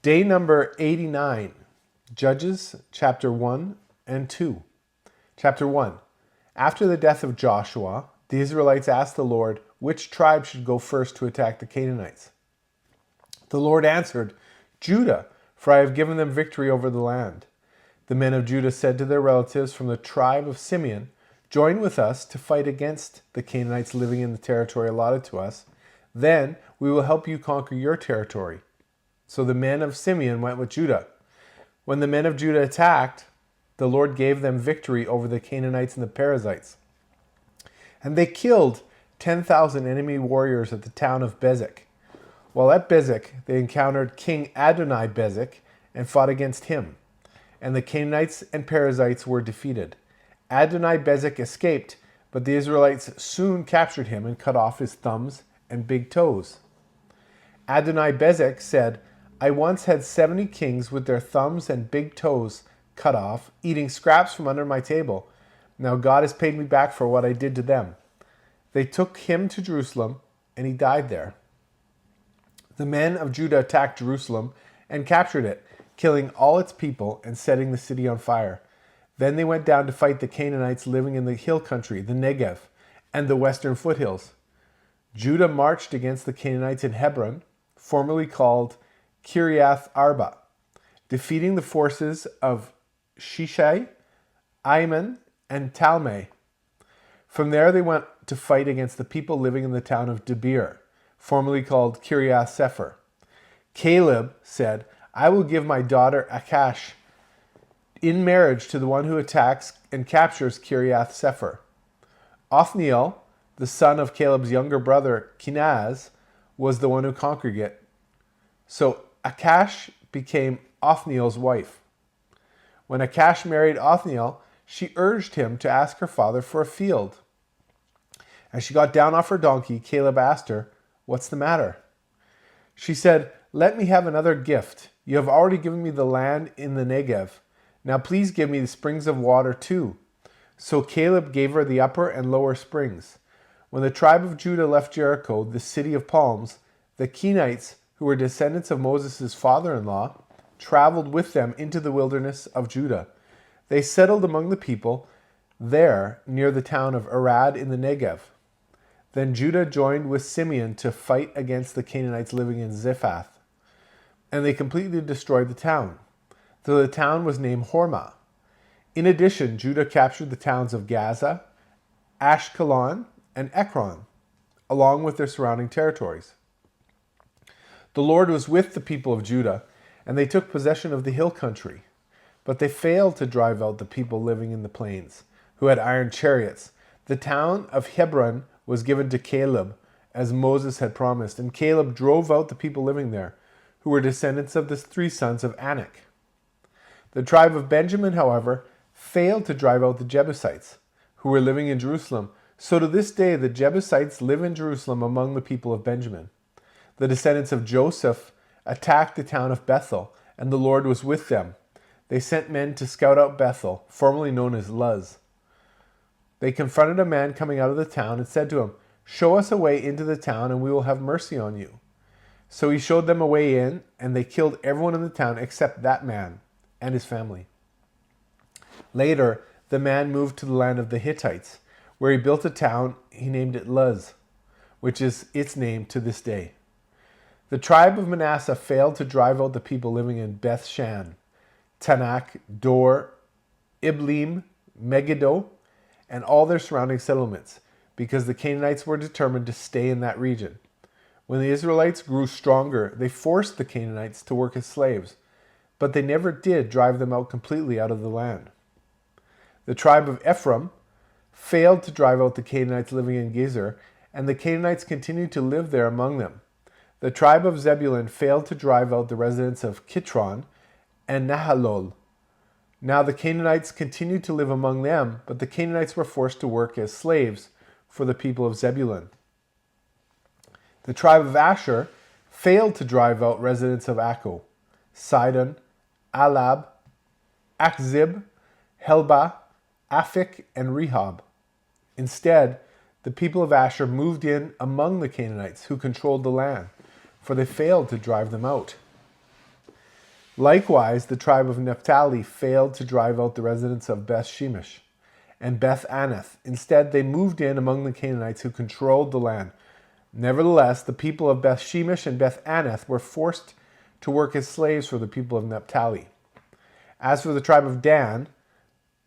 Day number 89, Judges chapter 1 and 2. Chapter 1. After the death of Joshua, the Israelites asked the Lord which tribe should go first to attack the Canaanites. The Lord answered, Judah, for I have given them victory over the land. The men of Judah said to their relatives from the tribe of Simeon, join with us to fight against the Canaanites living in the territory allotted to us. Then we will help you conquer your territory. So the men of Simeon went with Judah. When the men of Judah attacked, the Lord gave them victory over the Canaanites and the Perizzites. And they killed 10,000 enemy warriors at the town of Bezek. While at Bezek, they encountered King Adoni-Bezek and fought against him. And the Canaanites and Perizzites were defeated. Adoni-Bezek escaped, but the Israelites soon captured him and cut off his thumbs and big toes. Adoni-Bezek said, I once had 70 kings with their thumbs and big toes cut off, eating scraps from under my table. Now God has paid me back for what I did to them. They took him to Jerusalem, and he died there. The men of Judah attacked Jerusalem and captured it, killing all its people and setting the city on fire. Then they went down to fight the Canaanites living in the hill country, the Negev, and the western foothills. Judah marched against the Canaanites in Hebron, formerly called Kiriath Arba, defeating the forces of Shishai, Ahiman, and Talmai. From there they went to fight against the people living in the town of Debir, formerly called Kiriath Sepher. Caleb said, I will give my daughter Akash in marriage to the one who attacks and captures Kiriath Sepher. Othniel, the son of Caleb's younger brother Kenaz, was the one who conquered it. So Akash became Othniel's wife. When Akash married Othniel, she urged him to ask her father for a field. As she got down off her donkey, Caleb asked her, What's the matter? She said, Let me have another gift. You have already given me the land in the Negev. Now please give me the springs of water too. So Caleb gave her the upper and lower springs. When the tribe of Judah left Jericho, the city of palms, the Kenites, who were descendants of Moses' father-in-law, traveled with them into the wilderness of Judah. They settled among the people there near the town of Arad in the Negev. Then Judah joined with Simeon to fight against the Canaanites living in Zephath, and they completely destroyed the town, though the town was named Hormah. In addition, Judah captured the towns of Gaza, Ashkelon, and Ekron, along with their surrounding territories. The Lord was with the people of Judah, and they took possession of the hill country. But they failed to drive out the people living in the plains, who had iron chariots. The town of Hebron was given to Caleb, as Moses had promised, and Caleb drove out the people living there, who were descendants of the 3 sons of Anak. The tribe of Benjamin, however, failed to drive out the Jebusites, who were living in Jerusalem. So to this day the Jebusites live in Jerusalem among the people of Benjamin. The descendants of Joseph attacked the town of Bethel, and the Lord was with them. They sent men to scout out Bethel, formerly known as Luz. They confronted a man coming out of the town and said to him, Show us a way into the town, and we will have mercy on you. So he showed them a way in, and they killed everyone in the town except that man and his family. Later, the man moved to the land of the Hittites, where he built a town. He named it Luz, which is its name to this day. The tribe of Manasseh failed to drive out the people living in Beth-shan, Tanakh, Dor, Iblim, Megiddo, and all their surrounding settlements, because the Canaanites were determined to stay in that region. When the Israelites grew stronger, they forced the Canaanites to work as slaves, but they never did drive them out completely out of the land. The tribe of Ephraim failed to drive out the Canaanites living in Gezer, and the Canaanites continued to live there among them. The tribe of Zebulun failed to drive out the residents of Kitron and Nahalol. Now the Canaanites continued to live among them, but the Canaanites were forced to work as slaves for the people of Zebulun. The tribe of Asher failed to drive out residents of Akko, Sidon, Alab, Akzib, Helba, Aphik, and Rehob. Instead, the people of Asher moved in among the Canaanites who controlled the land, for they failed to drive them out. Likewise, the tribe of Naphtali failed to drive out the residents of Beth Shemesh and Beth Anath. Instead, they moved in among the Canaanites who controlled the land. Nevertheless, the people of Beth Shemesh and Beth Anath were forced to work as slaves for the people of Naphtali. As for the tribe of Dan,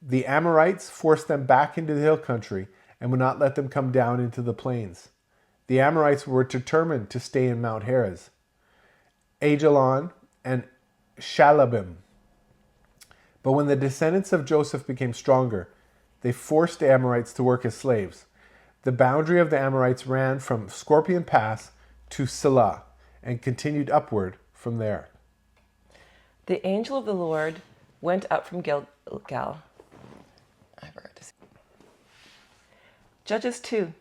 the Amorites forced them back into the hill country and would not let them come down into the plains. The Amorites were determined to stay in Mount Heres, Ajalon, and Shalabim. But when the descendants of Joseph became stronger, they forced the Amorites to work as slaves. The boundary of the Amorites ran from Scorpion Pass to Selah and continued upward from there. The angel of the Lord went up from Gilgal. I forgot to say. Judges 2.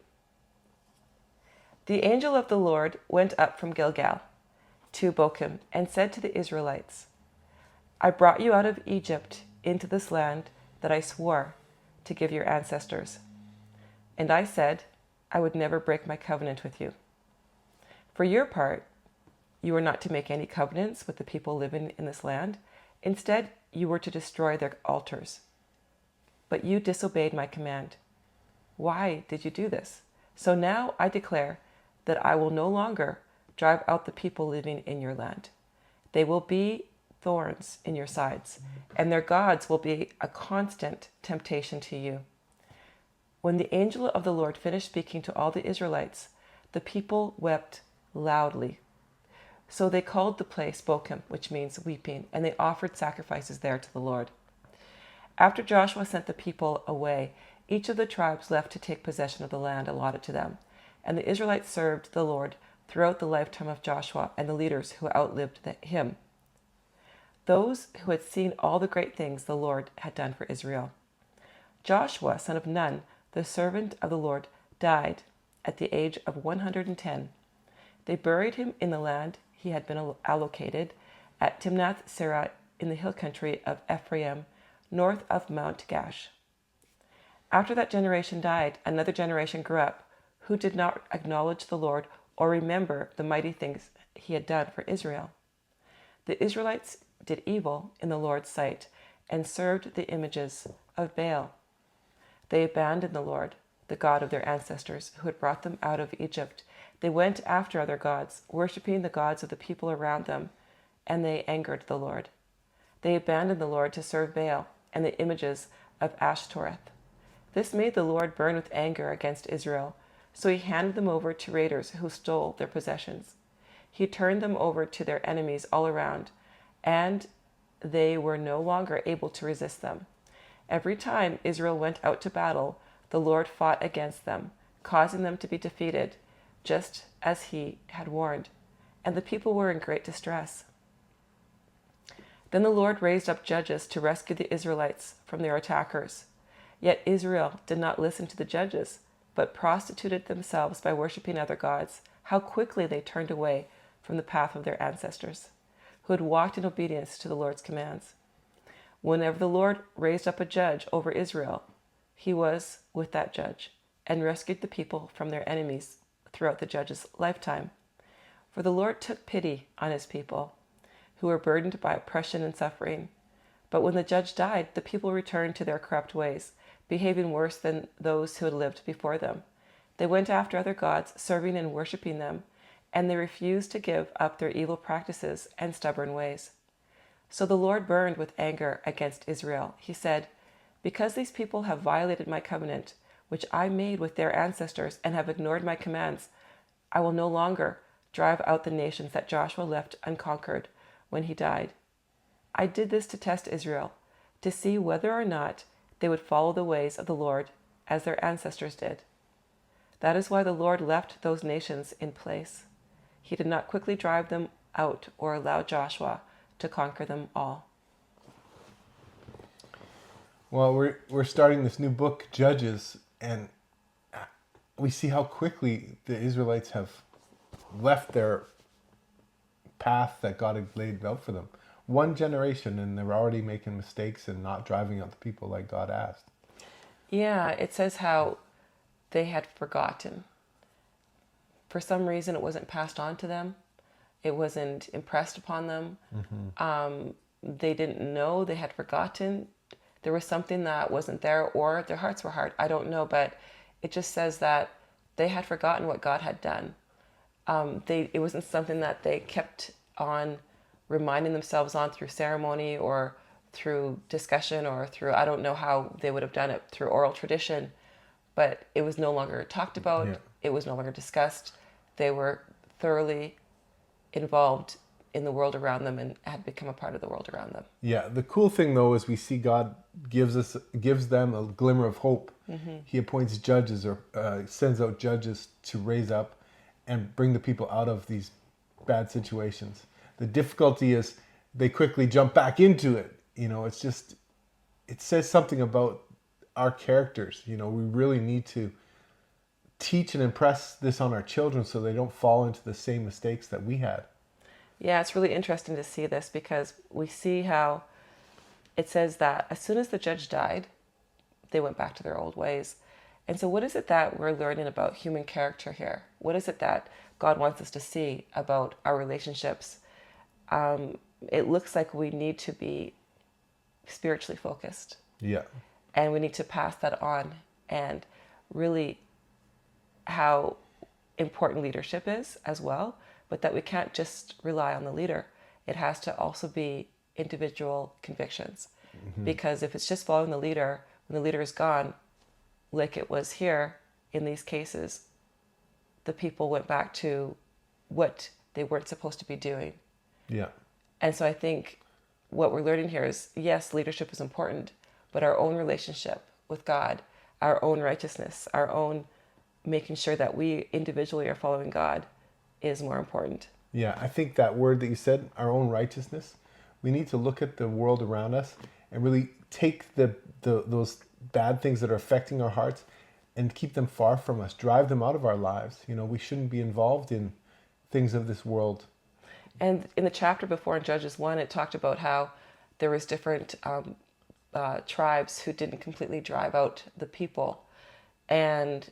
The angel of the Lord went up from Gilgal to Bochim and said to the Israelites, I brought you out of Egypt into this land that I swore to give your ancestors. And I said, I would never break my covenant with you. For your part, you were not to make any covenants with the people living in this land. Instead, you were to destroy their altars. But you disobeyed my command. Why did you do this? So now I declare that I will no longer drive out the people living in your land. They will be thorns in your sides, and their gods will be a constant temptation to you. When the angel of the Lord finished speaking to all the Israelites, the people wept loudly. So they called the place Bochim, which means weeping, and they offered sacrifices there to the Lord. After Joshua sent the people away, each of the tribes left to take possession of the land allotted to them, and the Israelites served the Lord throughout the lifetime of Joshua and the leaders who outlived him, those who had seen all the great things the Lord had done for Israel. Joshua, son of Nun, the servant of the Lord, died at the age of 110. They buried him in the land he had been allocated at Timnath-Serah in the hill country of Ephraim, north of Mount Gash. After that generation died, another generation grew up who did not acknowledge the Lord or remember the mighty things he had done for Israel. The Israelites did evil in the Lord's sight and served the images of Baal. They abandoned the Lord, the God of their ancestors, who had brought them out of Egypt. They went after other gods, worshipping the gods of the people around them, and they angered the Lord. They abandoned the Lord to serve Baal and the images of Ashtoreth. This made the Lord burn with anger against Israel, so he handed them over to raiders who stole their possessions. He turned them over to their enemies all around, and they were no longer able to resist them. Every time Israel went out to battle, the Lord fought against them, causing them to be defeated, just as he had warned, and the people were in great distress. Then the Lord raised up judges to rescue the Israelites from their attackers. Yet Israel did not listen to the judges, but prostituted themselves by worshiping other gods. How quickly they turned away from the path of their ancestors, who had walked in obedience to the Lord's commands. Whenever the Lord raised up a judge over Israel, he was with that judge and rescued the people from their enemies throughout the judge's lifetime. For the Lord took pity on his people, who were burdened by oppression and suffering. But when the judge died, the people returned to their corrupt ways, behaving worse than those who had lived before them. They went after other gods, serving and worshiping them, and they refused to give up their evil practices and stubborn ways. So the Lord burned with anger against Israel. He said, "Because these people have violated my covenant, which I made with their ancestors, and have ignored my commands, I will no longer drive out the nations that Joshua left unconquered when he died. I did this to test Israel, to see whether or not they would follow the ways of the Lord as their ancestors did. That is why the Lord left those nations in place. He did not quickly drive them out or allow Joshua to conquer them all." Well, we're starting this new book, Judges, and we see how quickly the Israelites have left their path that God had laid out for them. One generation, and they're already making mistakes and not driving out the people like God asked. Yeah, it says how they had forgotten. For some reason, it wasn't passed on to them. It wasn't impressed upon them. They didn't know, they had forgotten. There was something that wasn't there, or their hearts were hard. I don't know, but it just says that they had forgotten what God had done. It wasn't something that they kept on reminding themselves on through ceremony or through discussion or through, I don't know how they would have done it, through oral tradition, but it was no longer talked about. Yeah. It was no longer discussed. They were thoroughly involved in the world around them and had become a part of the world around them. Yeah, the cool thing though is we see God gives them a glimmer of hope. He appoints judges or sends out judges to raise up and bring the people out of these bad situations. The difficulty is they quickly jump back into it. It's just, it says something about our characters. We really need to teach and impress this on our children so they don't fall into the same mistakes that we had. Yeah, it's really interesting to see this because we see how it says that as soon as the judge died, they went back to their old ways. And so what is it that we're learning about human character here? What is it that God wants us to see about our relationships? It looks like we need to be spiritually focused. Yeah. And we need to pass that on, and really how important leadership is as well, but that we can't just rely on the leader. It has to also be individual convictions. Because if it's just following the leader, when the leader is gone, like it was here in these cases, the people went back to what they weren't supposed to be doing. Yeah. And so I think what we're learning here is, yes, leadership is important, but our own relationship with God, our own righteousness, our own making sure that we individually are following God is more important. Yeah, I think that word that you said, our own righteousness, we need to look at the world around us and really take those bad things that are affecting our hearts and keep them far from us, drive them out of our lives. We shouldn't be involved in things of this world. And in the chapter before in Judges 1, it talked about how there was different tribes who didn't completely drive out the people, and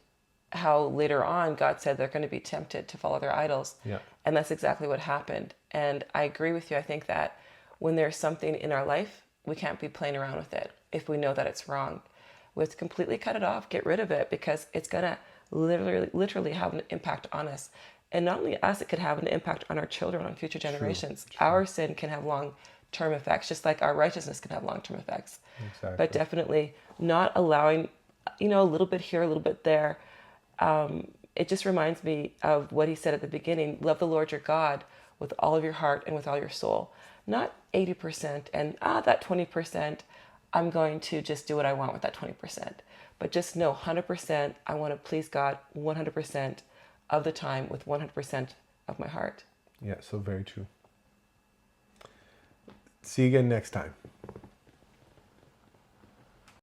how later on God said they're going to be tempted to follow their idols. Yeah. And that's exactly what happened. And I agree with you. I think that when there's something in our life, we can't be playing around with it if we know that it's wrong. We have to completely cut it off, get rid of it, because it's going to literally have an impact on us. And not only us, it could have an impact on our children, on future generations. True. Our sin can have long-term effects, just like our righteousness can have long-term effects. Exactly. But definitely not allowing, a little bit here, a little bit there. It just reminds me of what he said at the beginning: love the Lord your God with all of your heart and with all your soul. Not 80% and that 20%, I'm going to just do what I want with that 20%. But just know 100%, I want to please God 100% of the time with 100% of my heart. Yeah, so very true. See you again next time.